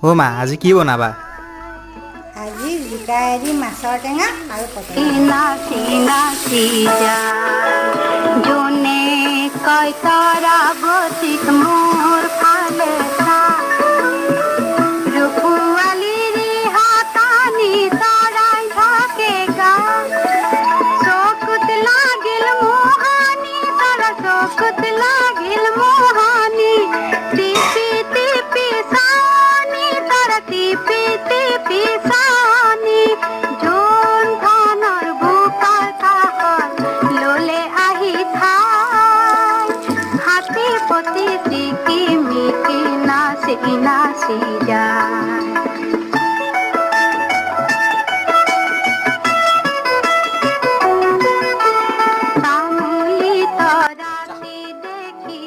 অ' মা আজি কি বনাবা? আজি জিকাই দি মাছৰ টেঙা আৰু পটল। নাচি নাচি যায় যোনে কয় তারা গতিক মোর ফালে রূপুয়ালির হাতানি তারাই থাকে গা শোকত লাগিল মোহানি তারা শোকত লাগিল মোহানি টিপি টিপি সানি তারা টিপি টিপি সানি জোন ধানর বুকার কাহল লোলে আহি থাই হাতি পতি টিকি মিকি নাচি নাচি যায়